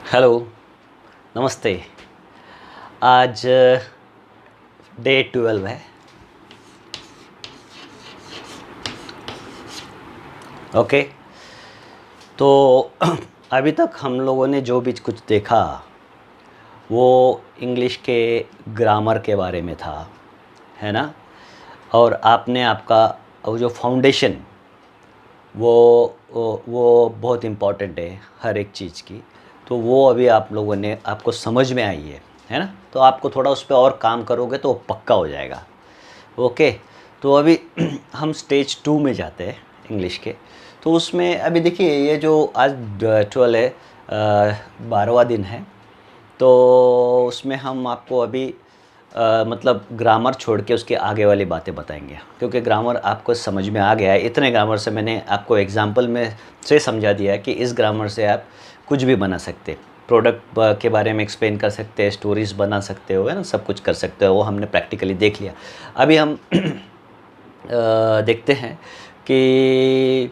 Hello, नमस्ते। आज day 12 है। ओके, तो अभी तक हम लोगों ने जो भी कुछ देखा वो इंग्लिश के ग्रामर के बारे में था, है ना। और आपने आपका वो जो फाउंडेशन वो वो बहुत इम्पॉर्टेंट है हर एक चीज़ की। तो वो अभी आप लोगों ने आपको समझ में आई है ना। तो आपको थोड़ा उस पे और काम करोगे तो वो पक्का हो जाएगा। ओके, तो अभी हम स्टेज 2 में जाते हैं इंग्लिश के। तो उसमें अभी देखिए ये जो आज 12 है, 12वां दिन है। तो उसमें हम आपको अभी मतलब ग्रामर छोड़ के उसके आगे वाली बातें बताएंगे, क्योंकि ग्रामर आपको समझ में आ गया है। इतने ग्रामर से मैंने आपको एग्जांपल में से समझा दिया है कि इस ग्रामर से आप कुछ भी बना सकते, प्रोडक्ट के बारे में एक्सप्लेन कर सकते हैं, स्टोरीज़ बना सकते हो, है ना, सब कुछ कर सकते हो। वो हमने प्रैक्टिकली देख लिया। अभी हम देखते हैं कि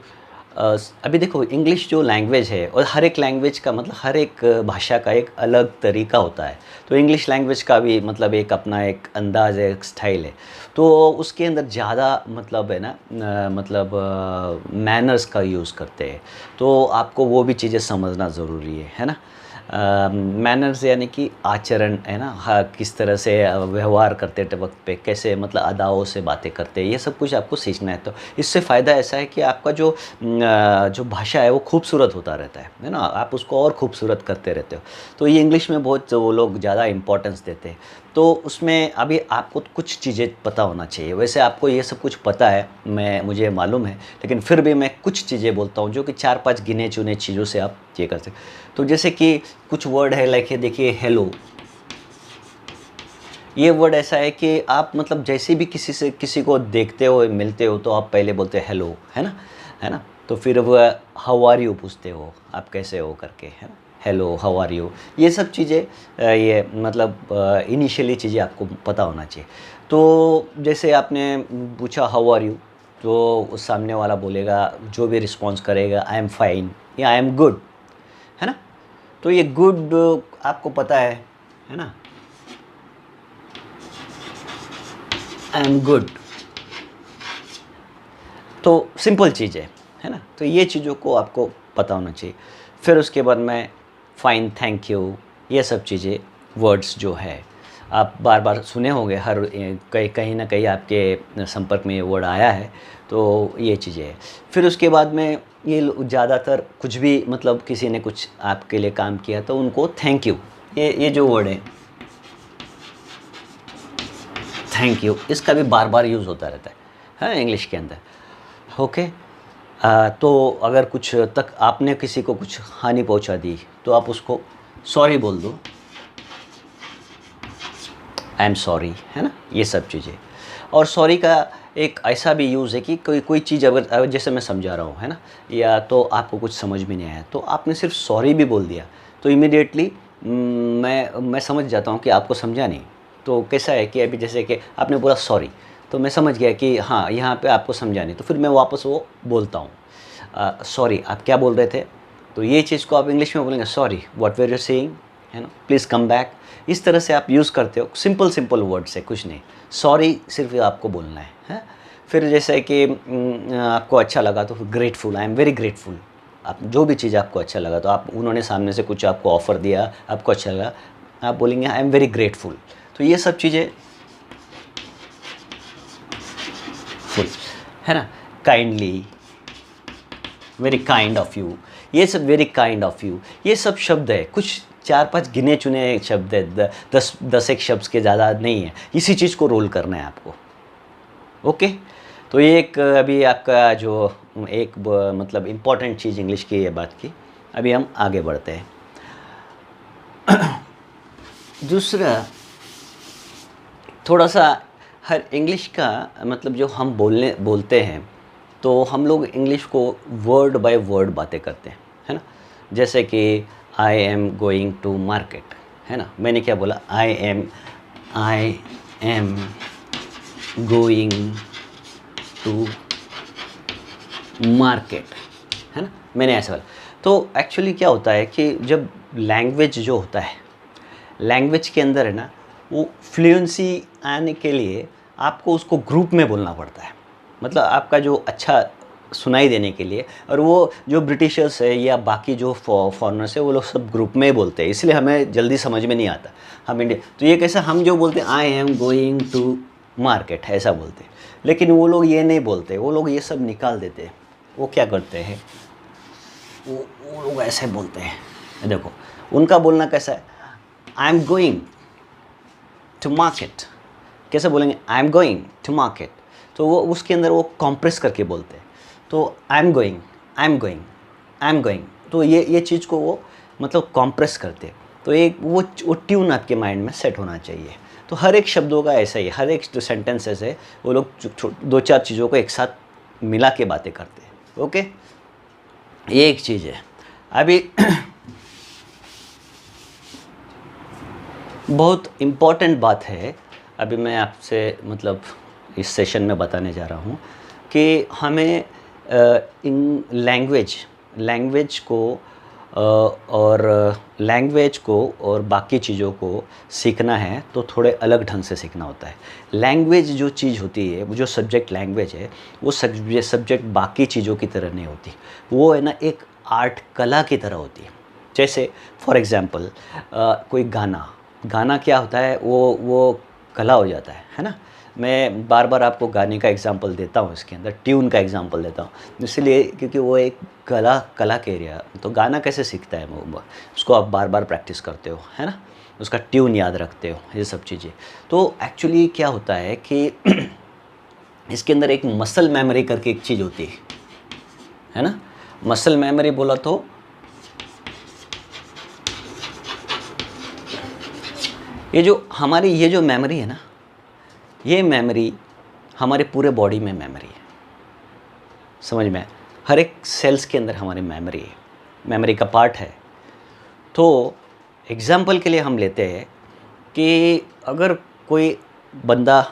अभी देखो इंग्लिश जो लैंग्वेज है, और हर एक लैंग्वेज का मतलब हर एक भाषा का एक अलग तरीका होता है। तो इंग्लिश लैंग्वेज का भी मतलब एक अपना एक अंदाज़ है, एक स्टाइल है। तो उसके अंदर ज़्यादा मतलब है ना, मतलब मैनर्स का यूज़ करते हैं। तो आपको वो भी चीज़ें समझना ज़रूरी है ना। मैनर्स यानी कि आचरण, है ना। हाँ, किस तरह से व्यवहार करते थे वक्त पे, कैसे मतलब अदाओं से बातें करते हैं, ये सब कुछ आपको सीखना है। तो इससे फ़ायदा ऐसा है कि आपका जो भाषा है वो खूबसूरत होता रहता है ना। आप उसको और खूबसूरत करते रहते हो। तो ये इंग्लिश में बहुत वो लोग ज़्यादा इम्पोर्टेंस देते हैं। तो उसमें अभी आपको कुछ चीज़ें पता होना चाहिए। वैसे आपको ये सब कुछ पता है, मुझे मालूम है, लेकिन फिर भी मैं कुछ चीज़ें बोलता हूँ जो कि 4-5 गिने चुने चीज़ों से आप ये कर सकते। तो जैसे कि कुछ वर्ड है, लाइक ये देखिए हेलो। ये वर्ड ऐसा है कि आप मतलब जैसे भी किसी को देखते हो, मिलते हो, तो आप पहले बोलते हो हेलो, है ना, है ना। तो फिर वो हाउ आर यू पूछते हो, आप कैसे हो करके, है ना। हेलो, हाउ आर यू, ये सब चीज़ें ये मतलब इनिशियली चीज़ें आपको पता होना चाहिए। तो जैसे आपने पूछा हाउ आर यू, तो उस सामने वाला बोलेगा, जो भी रिस्पॉन्स करेगा, आई एम फाइन या आई एम गुड, है ना। तो ये गुड आपको पता है ना, आई एम गुड। तो सिंपल चीज़ है ना। तो ये चीज़ों को आपको पता होना चाहिए। फिर उसके बाद में फ़ाइन, थैंक यू, ये सब चीज़ें वर्ड्स जो है आप बार बार सुने होंगे, हर कहीं कहीं ना कहीं आपके संपर्क में ये वर्ड आया है। तो ये चीज़ें हैं। फिर उसके बाद में ये ज़्यादातर कुछ भी मतलब किसी ने कुछ आपके लिए काम किया तो उनको थैंक यू, ये जो वर्ड है थैंक यू, इसका भी बार बार यूज़ होता रहता है इंग्लिश के अंदर। ओके। तो अगर कुछ तक आपने किसी को कुछ हानि पहुंचा दी तो आप उसको सॉरी बोल दो, आई एम सॉरी, है ना। ये सब चीज़ें। और सॉरी का एक ऐसा भी यूज़ है कि कोई कोई चीज़ अगर जैसे मैं समझा रहा हूँ, है ना, या तो आपको कुछ समझ में नहीं आया तो आपने सिर्फ सॉरी भी बोल दिया, तो इमीडिएटली मैं समझ जाता हूँ कि आपको समझा नहीं। तो कैसा है कि अभी जैसे कि आपने बोला सॉरी, तो मैं समझ गया कि हाँ यहाँ पे आपको समझा नहीं, तो फिर मैं वापस वो बोलता हूँ, सॉरी आप क्या बोल रहे थे। तो ये चीज़ को आप इंग्लिश में बोलेंगे, sorry what were you saying, है ना, प्लीज़ कम बैक। इस तरह से आप यूज़ करते हो, सिंपल सिंपल वर्ड से, कुछ नहीं। सॉरी सिर्फ आपको बोलना है। फिर जैसे कि आपको अच्छा लगा तो grateful, I am very grateful. आप जो भी चीज़ आपको अच्छा लगा, तो आप उन्होंने सामने से कुछ आपको ऑफ़र दिया, आपको अच्छा लगा, आप बोलेंगे आई एम वेरी ग्रेटफुल। तो ये सब चीज़ें फुल, है ना। Kindly, very kind of you, ये सब वेरी काइंड ऑफ यू, ये सब शब्द है, कुछ 4-5 गिने चुने शब्द है, 10 एक शब्द के ज़्यादा नहीं है। इसी चीज़ को रोल करना है आपको। ओके। तो ये एक अभी आपका जो एक मतलब इम्पॉर्टेंट चीज़ इंग्लिश की ये बात की। अभी हम आगे बढ़ते हैं। दूसरा, थोड़ा सा हर इंग्लिश का मतलब जो हम बोलते हैं, तो हम लोग इंग्लिश को वर्ड बाय वर्ड बातें करते हैं, है ना। जैसे कि I am going to market, है ना। मैंने क्या बोला, I am going to market, है ना, मैंने ऐसा बोला। तो एक्चुअली क्या होता है कि जब लैंग्वेज जो होता है, लैंग्वेज के अंदर है ना, वो फ्लुएंसी आने के लिए आपको उसको ग्रुप में बोलना पड़ता है। मतलब आपका जो अच्छा सुनाई देने के लिए, और वो जो ब्रिटिशर्स है या बाकी जो फॉरेनर्स है वो लोग सब ग्रुप में बोलते हैं, इसलिए हमें जल्दी समझ में नहीं आता। हम इंडिया तो ये कैसा, हम जो बोलते हैं I am going to market ऐसा बोलते हैं, लेकिन वो लोग ये नहीं बोलते, वो लोग ये सब निकाल देते हैं। वो क्या करते हैं, वो लोग ऐसे बोलते हैं, देखो उनका बोलना कैसा है, I am going to market. कैसे बोलेंगे, I am going to market, तो वो उसके अंदर वो कॉम्प्रेस करके बोलते हैं। तो आई am going, I am going, I am going, तो ये चीज़ को वो मतलब कॉम्प्रेस करते हैं। तो एक वो ट्यून आपके माइंड में सेट होना चाहिए। तो हर एक शब्दों का ऐसा ही, हर एक जो सेंटेंसेस है वो लोग दो चार चीज़ों को एक साथ मिला के बातें करते हैं। ओके, ये एक चीज़ है। अभी बहुत इम्पॉर्टेंट बात है, अभी मैं आपसे मतलब इस सेशन में बताने जा रहा हूँ कि हमें इन लैंग्वेज को और बाकी चीज़ों को सीखना है तो थोड़े अलग ढंग से सीखना होता है। लैंग्वेज जो चीज़ होती है, वो जो सब्जेक्ट लैंग्वेज है, वो सब्जेक्ट बाकी चीज़ों की तरह नहीं होती। वो है ना एक आर्ट, कला की तरह होती है। जैसे फॉर एग्ज़ाम्पल कोई गाना क्या होता है, वो कला हो जाता है ना। मैं बार बार आपको गाने का एग्जांपल देता हूँ, इसके अंदर ट्यून का एग्जांपल देता हूँ, इसलिए क्योंकि वो एक कला के एरिया। तो गाना कैसे सीखता है, वो उसको आप बार बार प्रैक्टिस करते हो, है ना, उसका ट्यून याद रखते हो, ये सब चीज़ें। तो एक्चुअली क्या होता है कि इसके अंदर एक मसल मेमोरी करके एक चीज़ होती है ना। मसल मेमोरी बोला तो ये जो मेमोरी है ना, ये मेमोरी हमारे पूरे बॉडी में मेमोरी है, समझ में। हर एक सेल्स के अंदर हमारी मेमोरी है, मेमोरी का पार्ट है। तो एग्जाम्पल के लिए हम लेते हैं कि अगर कोई बंदा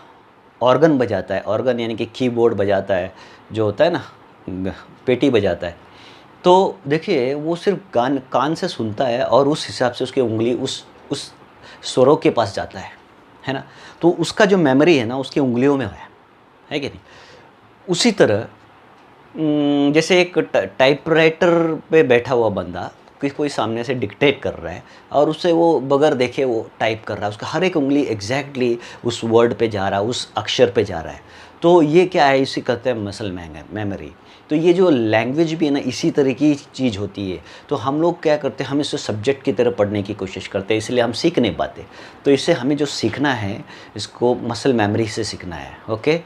ऑर्गन बजाता है, ऑर्गन यानी कि कीबोर्ड बजाता है, जो होता है ना पेटी बजाता है, तो देखिए वो सिर्फ कान से सुनता है और उस हिसाब से उसकी उंगली उस स्वरों के पास जाता है ना। तो उसका जो मेमोरी है ना उसकी उंगलियों में है कि नहीं। उसी तरह जैसे एक टाइपराइटर पे बैठा हुआ बंदा कोई सामने से डिक्टेट कर रहा है और उससे वो बगैर देखे वो टाइप कर रहा है, उसका हर एक उंगली एग्जैक्टली उस वर्ड पे जा रहा है, उस अक्षर पे जा रहा है। तो ये क्या है, इसी कहते हैं मसल मेमोरी। तो ये जो लैंग्वेज भी है ना, इसी तरह की चीज़ होती है। तो हम लोग क्या करते हैं, हम इसे सब्जेक्ट की तरह पढ़ने की कोशिश करते हैं, इसलिए हम सीख नहीं पाते। तो इससे हमें जो सीखना है, इसको मसल मेमोरी से सीखना है। ओके,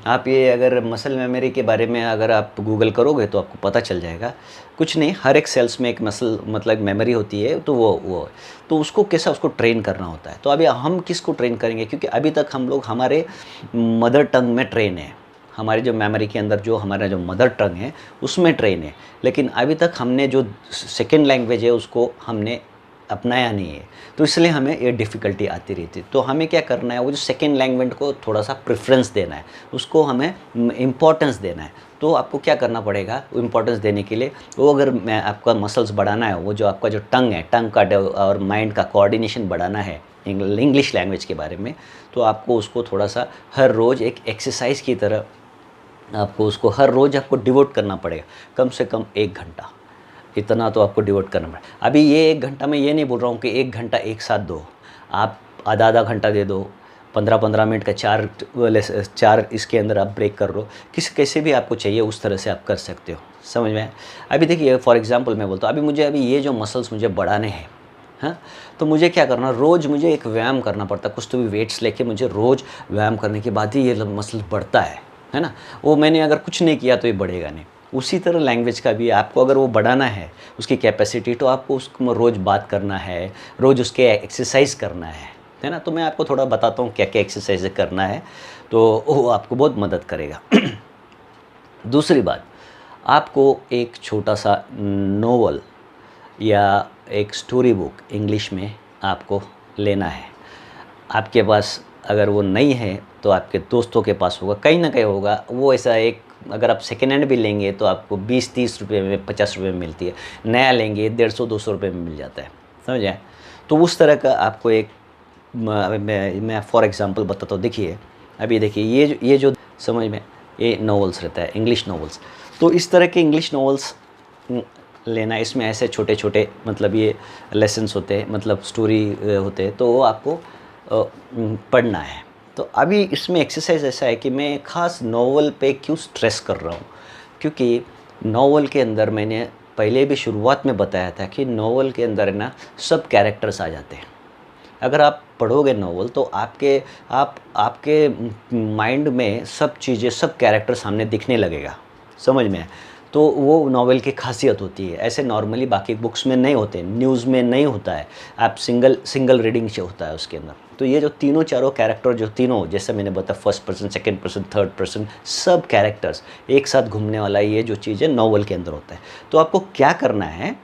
आप ये अगर मसल मेमोरी के बारे में अगर आप गूगल करोगे तो आपको पता चल जाएगा। कुछ नहीं, हर एक सेल्स में एक मसल मतलब मेमोरी होती है। तो वो तो उसको कैसा उसको ट्रेन करना होता है। तो अभी हम किसको ट्रेन करेंगे, क्योंकि अभी तक हम लोग हमारे मदर टंग में ट्रेन है, हमारी जो मेमोरी के अंदर जो हमारा जो मदर टंग है उसमें ट्रेन है। लेकिन अभी तक हमने जो सेकेंड लैंग्वेज है उसको हमने अपनाया नहीं है, तो इसलिए हमें ये डिफ़िकल्टी आती रहती है। तो हमें क्या करना है, वो जो सेकेंड लैंग्वेज को थोड़ा सा प्रेफरेंस देना है, उसको हमें इम्पोर्टेंस देना है। तो आपको क्या करना पड़ेगा, वो इम्पोर्टेंस देने के लिए, वो अगर मैं आपका मसल्स बढ़ाना है, वो जो आपका जो टंग है, टंग का और माइंड का कोऑर्डिनेशन बढ़ाना है इंग्लिश लैंग्वेज के बारे में, तो आपको उसको थोड़ा सा हर रोज़ एक एक्सरसाइज की तरह आपको उसको हर रोज़ आपको डिवोट करना पड़ेगा, कम से कम 1 घंटा। इतना तो आपको डिवोट करना पड़ेगा। अभी ये 1 घंटा मैं ये नहीं बोल रहा हूँ कि 1 घंटा एक साथ दो, आप आधा घंटा दे दो, 15-15 मिनट का 4 इसके अंदर आप ब्रेक कर लो, कैसे भी आपको चाहिए उस तरह से आप कर सकते हो, समझ में। अभी देखिए फॉर एग्जांपल मैं बोलता हूँ, अभी ये जो मसल्स मुझे बढ़ाने हैं, हाँ, तो मुझे क्या करना, रोज़ मुझे एक व्यायाम करना पड़ता है, कुछ तो भी वेट्स लेके मुझे रोज़ व्यायाम करने के बाद ही ये मसल बढ़ता है ना। वो मैंने अगर कुछ नहीं किया तो ये बढ़ेगा नहीं। उसी तरह लैंग्वेज का भी आपको अगर वो बढ़ाना है उसकी कैपेसिटी, तो आपको उसको रोज़ बात करना है, रोज़ उसके एक्सरसाइज करना है ना। तो मैं आपको थोड़ा बताता हूँ क्या क्या एक्सरसाइज करना है, तो वो आपको बहुत मदद करेगा। दूसरी बात, आपको एक छोटा सा नोवेल या एक स्टोरी बुक इंग्लिश में आपको लेना है। आपके पास अगर वो नहीं है तो आपके दोस्तों के पास होगा, कहीं ना कहीं होगा। वो ऐसा एक, अगर आप सेकेंड हैंड भी लेंगे तो आपको 20-30 रुपये में, 50 रुपये में मिलती है। नया लेंगे 150-200 रुपये में मिल जाता है। समझ आए। तो उस तरह का आपको एक मैं फॉर एग्जांपल बताता हूँ। देखिए अभी देखिए ये जो समझ में ये नॉवेल्स रहता है, इंग्लिश नॉवेल्स। तो इस तरह के इंग्लिश नॉवेल्स लेना, इसमें ऐसे छोटे छोटे मतलब ये लेसन्स होते हैं, मतलब स्टोरी होते हैं, तो वो आपको पढ़ना है। तो अभी इसमें एक्सरसाइज ऐसा है कि मैं ख़ास नॉवल पे क्यों स्ट्रेस कर रहा हूँ, क्योंकि नॉवल के अंदर मैंने पहले भी शुरुआत में बताया था कि नॉवल के अंदर ना सब कैरेक्टर्स आ जाते हैं। अगर आप पढ़ोगे नॉवल तो आपके माइंड में सब चीज़ें, सब कैरेक्टर सामने दिखने लगेगा, समझ में। तो वो नॉवेल की खासियत होती है, ऐसे नॉर्मली बाकी बुक्स में नहीं होते, न्यूज़ में नहीं होता है, आप सिंगल रीडिंग से होता है उसके अंदर। तो ये जो तीनों चारों कैरेक्टर, जो तीनों जैसे मैंने बताया, first person, second person, third person, सब कैरेक्टर्स एक साथ घूमने वाला ये जो चीज़ है नॉवल के अंदर होता है। तो आपको क्या करना है,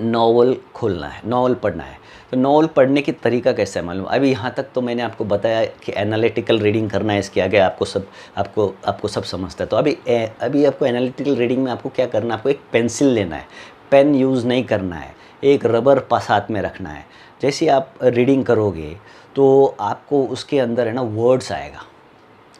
नॉवल खोलना है, नॉवल पढ़ना है। तो नॉवल पढ़ने की तरीका कैसा है मालूम। अभी यहाँ तक तो मैंने आपको बताया कि एनालिटिकल रीडिंग करना है, इसके आगे आपको सब समझता है। तो अभी आपको एनालिटिकल रीडिंग में आपको क्या करना है, आपको एक पेंसिल लेना है, पेन यूज़ नहीं करना है, एक रबर साथ में रखना है। जैसे आप रीडिंग करोगे तो आपको उसके अंदर है ना वर्ड्स आएगा,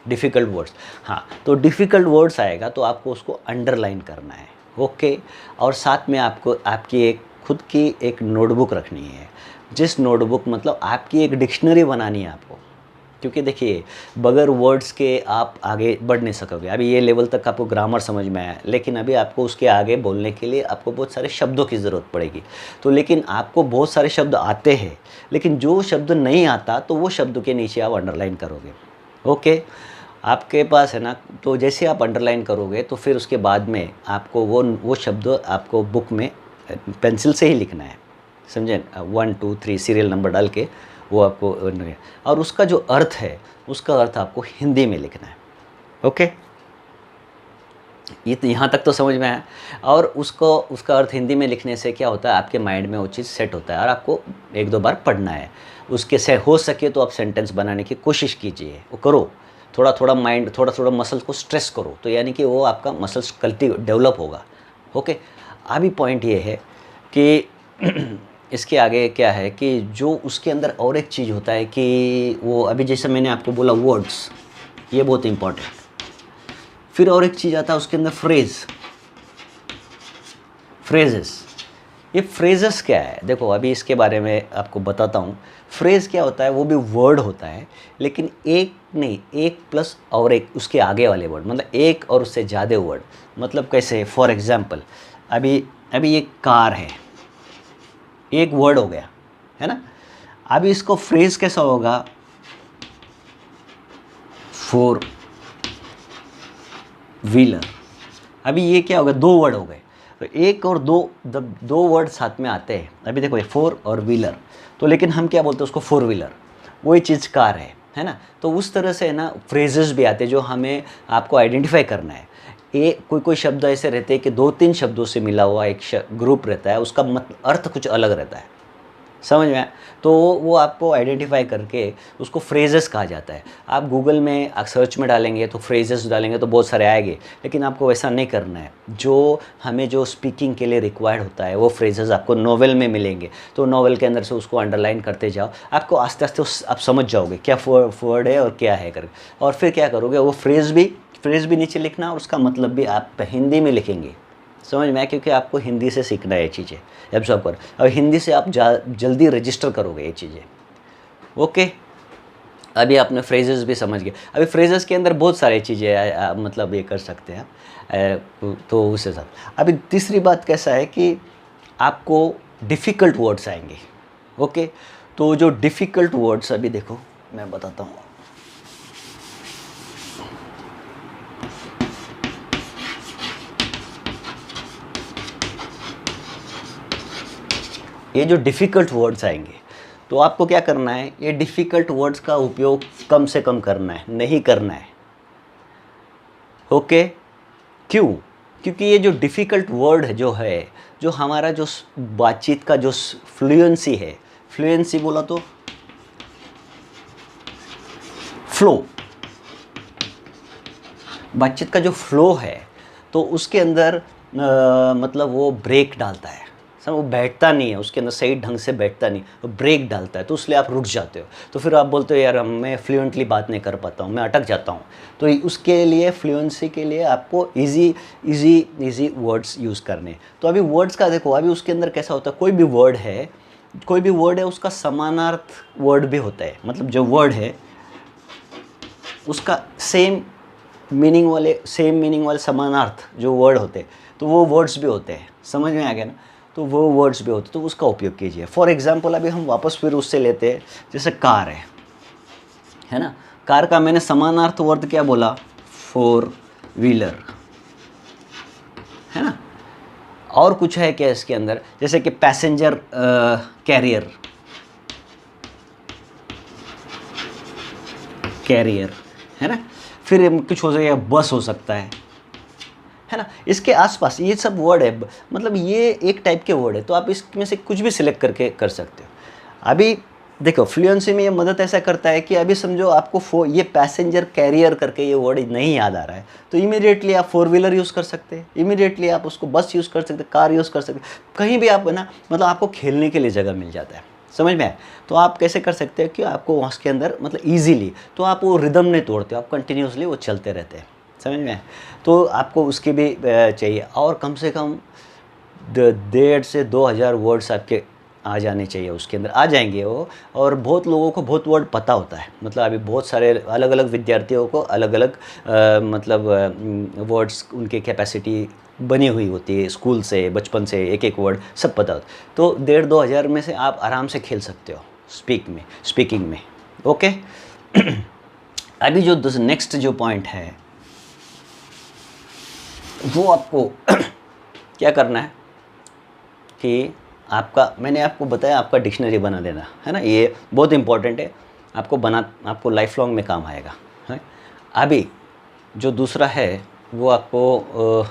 डिफ़िकल्ट वर्ड्स। हाँ, तो डिफ़िकल्ट वर्ड्स आएगा तो आपको उसको अंडरलाइन करना है, ओके। और साथ में आपको आपकी एक खुद की एक नोटबुक रखनी है, जिस नोटबुक मतलब आपकी एक डिक्शनरी बनानी है आपको। क्योंकि देखिए बगैर वर्ड्स के आप आगे बढ़ नहीं सकोगे। अभी ये लेवल तक आपको ग्रामर समझ में आया, लेकिन अभी आपको उसके आगे बोलने के लिए आपको बहुत सारे शब्दों की ज़रूरत पड़ेगी। तो लेकिन आपको बहुत सारे शब्द आते हैं, लेकिन जो शब्द नहीं आता तो वो शब्द के नीचे आप अंडरलाइन करोगे, ओके। आपके पास है ना, तो जैसे आप अंडरलाइन करोगे तो फिर उसके बाद में आपको वो शब्द आपको बुक में पेंसिल से ही लिखना है, समझे। 1 2 3 सीरियल नंबर डाल के वो आपको, और उसका जो अर्थ है उसका अर्थ आपको हिंदी में लिखना है, ओके। ये तो यहाँ तक तो समझ में आया। और उसका अर्थ हिंदी में लिखने से क्या होता है, आपके माइंड में वो चीज़ सेट होता है और आपको 1-2 बार पढ़ना है। उसके से हो सके तो आप सेंटेंस बनाने की कोशिश कीजिए, वो करो। थोड़ा थोड़ा माइंड, थोड़ा थोड़ा मसल्स को स्ट्रेस करो, तो यानी कि वो आपका मसल्स डेवलप होगा, ओके। अभी पॉइंट ये है कि इसके आगे क्या है कि जो उसके अंदर और एक चीज़ होता है कि वो अभी जैसे मैंने आपको बोला वर्ड्स, ये बहुत इंपॉर्टेंट। फिर और एक चीज़ आता है उसके अंदर, फ्रेजेस। ये फ्रेजेस क्या है, देखो अभी इसके बारे में आपको बताता हूँ। फ्रेज़ क्या होता है, वो भी वर्ड होता है, लेकिन एक नहीं, एक प्लस और एक उसके आगे वाले वर्ड, मतलब एक और उससे ज़्यादा वर्ड। मतलब कैसे, फॉर एग्जांपल अभी एक कार है, एक वर्ड हो गया है ना। अभी इसको फ्रेज कैसा होगा, 4 व्हीलर। अभी ये क्या होगा, 2 वर्ड हो गए। तो एक और दो वर्ड साथ में आते हैं। अभी देखो 4 और व्हीलर, तो लेकिन हम क्या बोलते हैं उसको, 4 व्हीलर। वही चीज़ कार है ना। तो उस तरह से है ना फ्रेजेस भी आते हैं जो हमें आपको आइडेंटिफाई करना है। कोई शब्द ऐसे रहते हैं कि 2-3 शब्दों से मिला हुआ एक ग्रुप रहता है, उसका अर्थ कुछ अलग रहता है, समझ में आया। तो वो आपको आइडेंटिफाई करके उसको फ्रेजेस कहा जाता है। आप गूगल में सर्च में डालेंगे तो फ्रेजेस डालेंगे तो बहुत सारे आएंगे, लेकिन आपको वैसा नहीं करना है। जो स्पीकिंग के लिए रिक्वायर्ड होता है वो फ्रेजेस आपको नॉवेल में मिलेंगे। तो नॉवेल के अंदर से उसको अंडरलाइन करते जाओ, आपको आस्ते आस्ते आप समझ जाओगे क्या वर्ड है और क्या है करके। और फिर क्या करोगे, वो फ्रेज़ भी नीचे लिखना और उसका मतलब भी आप हिंदी में लिखेंगे, समझ में आया। क्योंकि आपको हिंदी से सीखना है ये चीज़ें, एब्जॉर्ब कर, और हिंदी से आप जल्दी रजिस्टर करोगे ये चीज़ें, ओके। अभी आपने फ्रेजेस भी समझ गए। अभी फ्रेजेस के अंदर बहुत सारी चीज़ें मतलब ये कर सकते हैं, तो उस हिसाब। अभी तीसरी बात कैसा है कि आपको डिफ़िकल्ट वर्ड्स आएंगे, ओके। तो जो डिफ़िकल्ट वर्ड्स, अभी देखो मैं बताता हूँ। ये जो डिफ़िकल्ट वर्ड्स आएंगे तो आपको क्या करना है, ये डिफ़िकल्ट वर्ड्स का उपयोग कम से कम करना है, नहीं करना है, ओके। क्यों? क्योंकि ये जो डिफ़िकल्ट वर्ड है जो हमारा जो बातचीत का जो फ्लुएंसी है, फ्लुएंसी बोला तो फ्लो, बातचीत का जो फ्लो है, तो उसके अंदर मतलब वो ब्रेक डालता है, सब वो बैठता नहीं है, उसके अंदर सही ढंग से बैठता नहीं, वो ब्रेक डालता है, तो इसलिए आप रुक जाते हो। तो फिर आप बोलते हो यार मैं फ्लुएंटली बात नहीं कर पाता हूँ, मैं अटक जाता हूँ। तो उसके लिए फ्लुएंसी के लिए आपको इजी वर्ड्स यूज़ करने। तो अभी वर्ड्स का देखो, अभी उसके अंदर कैसा होता है, कोई भी वर्ड है उसका समानार्थ वर्ड भी होता है। मतलब जो वर्ड है उसका सेम मीनिंग वाले समानार्थ जो वर्ड होते हैं, तो वो वर्ड्स भी होते हैं। समझ में आ गया ना? तो वो वर्ड्स भी होते हैं, तो उसका उपयोग कीजिए। फॉर एग्जांपल अभी हम वापस फिर उससे लेते हैं, जैसे कार है ना। कार का मैंने समानार्थ वर्ड क्या बोला? फोर व्हीलर, है ना। और कुछ है क्या इसके अंदर? जैसे कि पैसेंजर कैरियर है ना। फिर कुछ हो सकता है, बस हो सकता है ना। इसके आसपास ये सब वर्ड है, मतलब ये एक टाइप के वर्ड है, तो आप इसमें से कुछ भी सिलेक्ट करके कर सकते हो। अभी देखो फ्लुएंसी में ये मदद ऐसा करता है कि अभी समझो आपको ये पैसेंजर कैरियर करके ये वर्ड नहीं याद आ रहा है, तो इमीडिएटली आप फोर व्हीलर यूज़ कर सकते हैं, इमीडिएटली आप उसको बस यूज़ कर सकते हैं, कार यूज़ कर सकते हैं, कहीं भी आप ना, मतलब आपको खेलने के लिए जगह मिल जाता है। समझ में आए? तो आप कैसे कर सकते हैं कि आपको वहाँ के अंदर मतलब ईजीली, तो आप वो रिदम नहीं तोड़ते, आप कंटिन्यूसली वो चलते रहते हैं। समझ में आए? तो आपको उसकी भी चाहिए, और कम से कम 1,500 से 2,000 वर्ड्स आपके आ जाने चाहिए, उसके अंदर आ जाएंगे वो। और बहुत लोगों को बहुत वर्ड पता होता है, मतलब अभी बहुत सारे अलग अलग विद्यार्थियों को अलग अलग मतलब वर्ड्स उनकी कैपेसिटी बनी हुई होती है, स्कूल से बचपन से एक एक वर्ड सब पता होता है। तो 1,500-2,000 में से आप आराम से खेल सकते हो स्पीकिंग में। ओके। अभी जो नेक्स्ट जो पॉइंट है वो आपको क्या करना है कि मैंने आपको बताया आपका डिक्शनरी बना देना, है ना। ये बहुत इंपॉर्टेंट है, आपको लाइफ लॉन्ग में काम आएगा, है। अभी जो दूसरा है वो आपको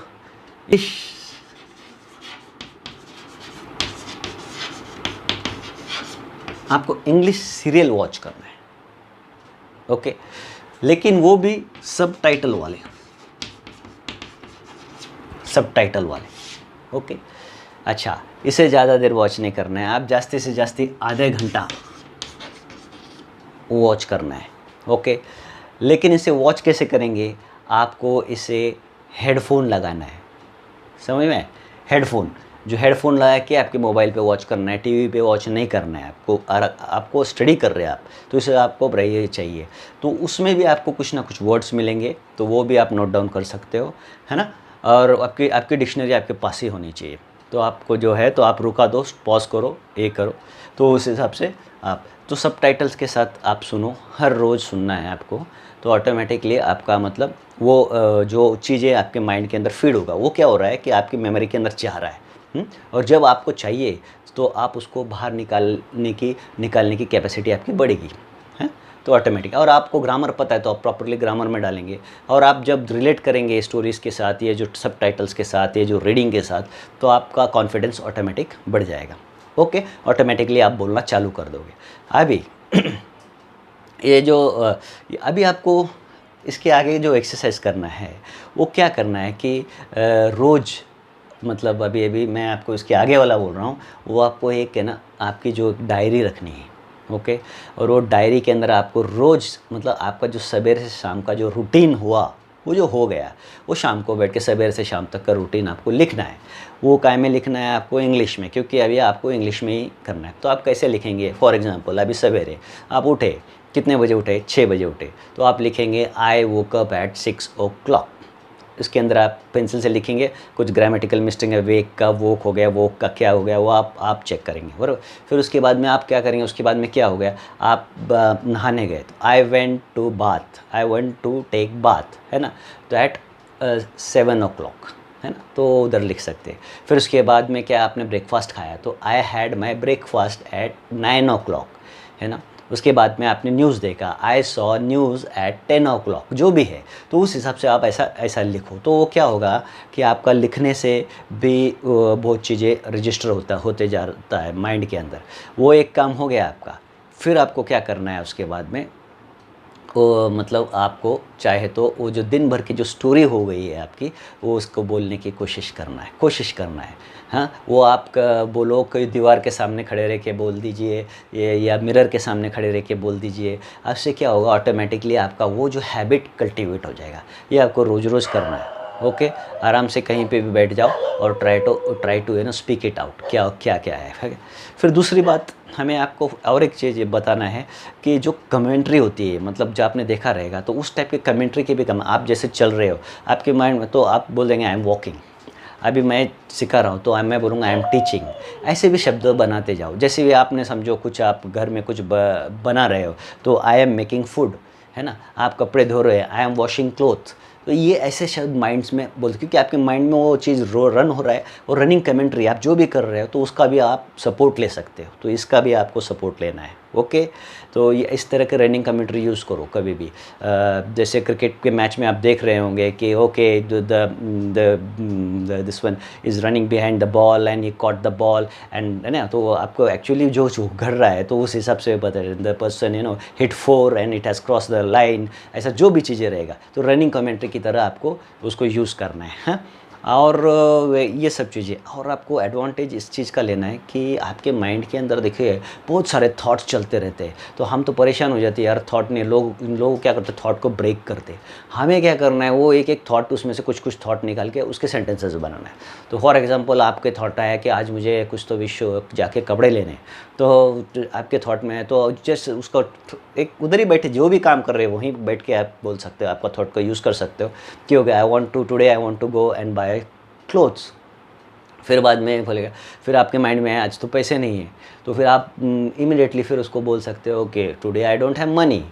आपको इंग्लिश सीरियल वॉच करना है, ओके। लेकिन वो भी सब टाइटल वाले, ओके। अच्छा, इसे ज़्यादा देर वॉच नहीं करना है, आप जास्ती से जास्ती आधे घंटा वॉच करना है, ओके। लेकिन इसे वॉच कैसे करेंगे? आपको इसे हेडफोन लगाना है, समझ में? हेडफोन लगा के आपके मोबाइल पे वॉच करना है, टीवी पे वॉच नहीं करना है आपको स्टडी कर रहे हैं आप, तो इसे आपको ब्रेक चाहिए। तो उसमें भी आपको कुछ ना कुछ वर्ड्स मिलेंगे, तो वो भी आप नोट डाउन कर सकते हो, है ना। और आपकी डिक्शनरी आपके पास ही होनी चाहिए। तो आपको जो है, तो आप रुका दो, पॉज करो, करो, तो उस हिसाब से आप तो सब टाइटल्स के साथ आप सुनो, हर रोज़ सुनना है आपको। तो ऑटोमेटिकली आपका मतलब वो जो चीज़ें आपके माइंड के अंदर फीड होगा, वो क्या हो रहा है कि आपकी मेमोरी के अंदर जा रहा है। और जब आपको चाहिए तो आप उसको बाहर निकालने की कैपेसिटी आपकी बढ़ेगी, है। तो ऑटोमेटिक, और आपको ग्रामर पता है तो आप प्रॉपरली ग्रामर में डालेंगे। और आप जब रिलेट करेंगे स्टोरीज़ के साथ, ये जो सब टाइटल्स के साथ, ये जो रीडिंग के साथ, तो आपका कॉन्फिडेंस ऑटोमेटिक बढ़ जाएगा, ओके। ऑटोमेटिकली आप बोलना चालू कर दोगे। अभी ये जो अभी आपको इसके आगे जो एक्सरसाइज करना है वो क्या करना है कि रोज़, मतलब अभी मैं आपको इसके आगे वाला बोल रहा हूँ, वो आपको एक है ना, आपकी जो डायरी रखनी है, ओके। और वो डायरी के अंदर आपको रोज़, मतलब आपका जो सवेरे से शाम का जो रूटीन हुआ, वो जो हो गया, वो शाम को बैठ के सवेरे से शाम तक का रूटीन आपको लिखना है। वो काय में लिखना है आपको? इंग्लिश में, क्योंकि अभी आपको इंग्लिश में ही करना है। तो आप कैसे लिखेंगे? फॉर एग्जांपल अभी सवेरे आप उठे, कितने बजे उठे? 6 बजे उठे, तो आप लिखेंगे आई वोक अप एट 6 o'clock। इसके अंदर आप पेंसिल से लिखेंगे, कुछ ग्रामेटिकल मिस्टेक है, वेक का वोक हो गया, वोक का क्या हो गया, वो आप चेक करेंगे, बराबर। फिर उसके बाद में आप क्या करेंगे? उसके बाद में क्या हो गया? आप नहाने गए, तो I went to take bath, है ना। तो एट 7 o'clock, है ना, तो उधर लिख सकते हैं। फिर उसके बाद में क्या आपने ब्रेकफास्ट खाया, तो I had my breakfast at 9 o'clock, है ना। उसके बाद में आपने न्यूज़ देखा, I saw news eight 10 o'clock, जो भी है, तो उस हिसाब से आप ऐसा लिखो। तो वो क्या होगा कि आपका लिखने से भी बहुत चीज़ें रजिस्टर होते जाता है माइंड के अंदर। वो एक काम हो गया आपका। फिर आपको क्या करना है उसके बाद में? मतलब आपको चाहे तो वो जो दिन भर की जो स्टोरी हो गई है आपकी, वो उसको बोलने की कोशिश करना है। हाँ, वो आप बोलो कोई दीवार के सामने खड़े रह के बोल दीजिए, ये या मिरर के सामने खड़े रह के बोल दीजिए। आपसे क्या होगा, ऑटोमेटिकली आपका वो जो हैबिट कल्टीवेट हो जाएगा। ये आपको रोज़ रोज़ करना है। ओके, आराम से कहीं पे भी बैठ जाओ और try to speak it out, क्या क्या क्या है। फिर दूसरी बात, हमें आपको और एक चीज़ ये बताना है कि जो कमेंट्री होती है, मतलब जो आपने देखा रहेगा, तो उस टाइप की कमेंट्री की भी कम। आप जैसे चल रहे हो आपके माइंड में, तो आप बोल देंगे आई एम वॉकिंग। अभी मैं सिखा रहा हूँ तो मैं बोलूँगा आई एम टीचिंग। ऐसे भी शब्द बनाते जाओ। जैसे भी आपने समझो कुछ आप घर में कुछ बना रहे हो, तो आई एम मेकिंग फूड, है ना। आप कपड़े धो रहे हैं, आई एम वॉशिंग क्लोथ। तो ये ऐसे शब्द माइंड्स में बोलते, क्योंकि आपके माइंड में वो चीज़ रन हो रहा है। और रनिंग कमेंट्री आप जो भी कर रहे हो, तो उसका भी आप सपोर्ट ले सकते हो। तो इसका भी आपको सपोर्ट लेना है। ओके, तो ये इस तरह के रनिंग कमेंट्री यूज़ करो कभी भी। जैसे क्रिकेट के मैच में आप देख रहे होंगे कि okay this one is running behind the ball and he caught the ball and, है ना। तो आपको एक्चुअली जो घट रहा है, तो उस हिसाब से पता है the person hit 4 and it has cross the line. ऐसा जो भी चीज़ें रहेगा, तो रनिंग कमेंट्री की तरह आपको उसको यूज़ करना है। हाँ? और ये सब चीज़ें, और आपको एडवांटेज इस चीज़ का लेना है कि आपके माइंड के अंदर देखिए बहुत सारे थॉट्स चलते रहते हैं। तो हम तो परेशान हो जाते हैं यार थॉट नहीं, इन लोग क्या करते, थॉट को ब्रेक करते। हमें क्या करना है, वो एक एक थॉट, उसमें से कुछ थॉट निकाल के उसके सेंटेंसेस बनाना है। तो फॉर एग्जांपल आपके थॉट आया कि आज मुझे कुछ तो विश्व जाके कपड़े लेने, तो आपके थॉट में है, तो जस्ट उसको एक उधर ही बैठे जो भी काम कर रहे हो वहीं बैठ के आप बोल सकते हो, आपका थॉट को यूज़ कर सकते हो कि हो गया today I want to go and buy clothes. फिर बाद में बोलेगा, फिर आपके माइंड में है आज तो पैसे नहीं है, तो फिर आप इमीडिएटली फिर उसको बोल सकते हो कि today I don't have money.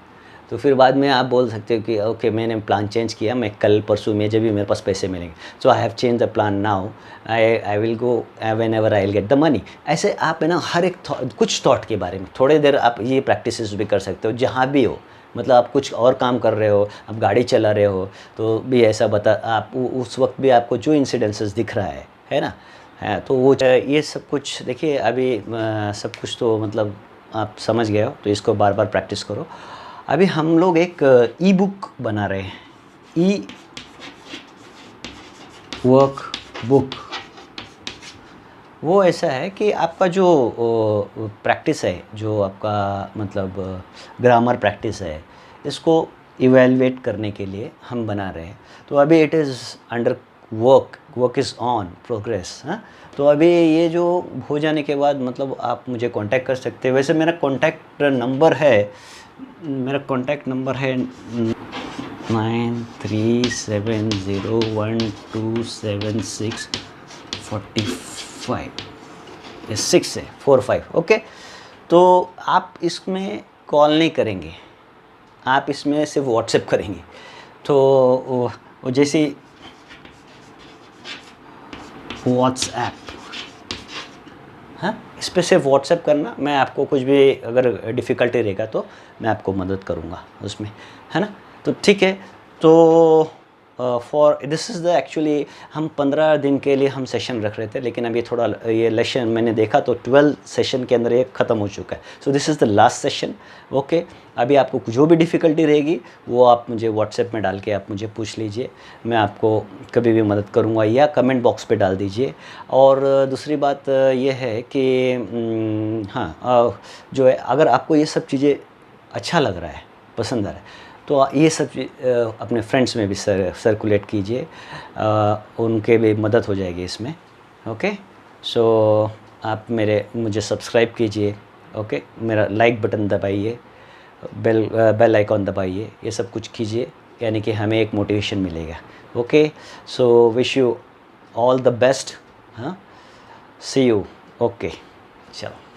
तो फिर बाद में आप बोल सकते हो कि ओके मैंने प्लान चेंज किया, मैं कल परसों में जब भी मेरे पास पैसे मिलेंगे, so I have change the plan now, I will go whenever I will get the money. ऐसे आप है ना हर एक कुछ थॉट के बारे में थोड़ी देर आप ये प्रैक्टिसेस भी कर सकते हो जहाँ भी हो। मतलब आप कुछ और काम कर रहे हो, आप गाड़ी चला रहे हो, तो भी ऐसा बता आप उस वक्त भी आपको जो इंसिडेंसेस दिख रहा है ना। है तो वो ये सब कुछ देखिए अभी सब कुछ तो मतलब आप समझ गए हो, तो इसको बार बार प्रैक्टिस करो। अभी हम लोग एक ई बुक बना रहे हैं, ई वर्क बुक। वो ऐसा है कि आपका जो प्रैक्टिस है, जो आपका मतलब ग्रामर प्रैक्टिस है, इसको इवेलुएट करने के लिए हम बना रहे हैं। तो अभी it is under work is on progress. हाँ, तो अभी ये जो हो जाने के बाद मतलब आप मुझे कांटेक्ट कर सकते हैं। वैसे मेरा कांटेक्ट नंबर है 9370127645, ये 6 है 45। ओके, तो आप इसमें कॉल नहीं करेंगे, आप इसमें सिर्फ व्हाट्सएप करेंगे। तो वो जैसे व्हाट्सएप, हाँ, इस पर सिर्फ व्हाट्सएप करना। मैं आपको कुछ भी अगर डिफ़िकल्टी रहेगा तो मैं आपको मदद करूँगा उसमें, है ना। तो ठीक है, तो for this is the actually हम 15 दिन के लिए हम सेशन रख रहे थे, लेकिन अभी थोड़ा ये लेसन मैंने देखा तो 12 सेशन के अंदर ये ख़त्म हो चुका है। So this is the last session. Okay, अभी आपको जो भी डिफ़िकल्टी रहेगी वो आप मुझे व्हाट्सएप में डाल के आप मुझे पूछ लीजिए, मैं आपको कभी भी मदद करूँगा, या कमेंट बॉक्स पे डाल दीजिए। और दूसरी बात ये है कि हाँ, जो है अगर आपको ये सब चीज़ें अच्छा लग रहा है, पसंद आ रहा है, तो ये सब अपने फ्रेंड्स में भी सर्कुलेट कीजिए, उनके भी मदद हो जाएगी इसमें। ओके, सो आप मुझे सब्सक्राइब कीजिए। ओके, मेरा लाइक बटन दबाइए, बेल आइकॉन दबाइए, ये सब कुछ कीजिए, यानी कि हमें एक मोटिवेशन मिलेगा। Okay, so wish you all the best. हाँ, सी यू। ओके, चलो।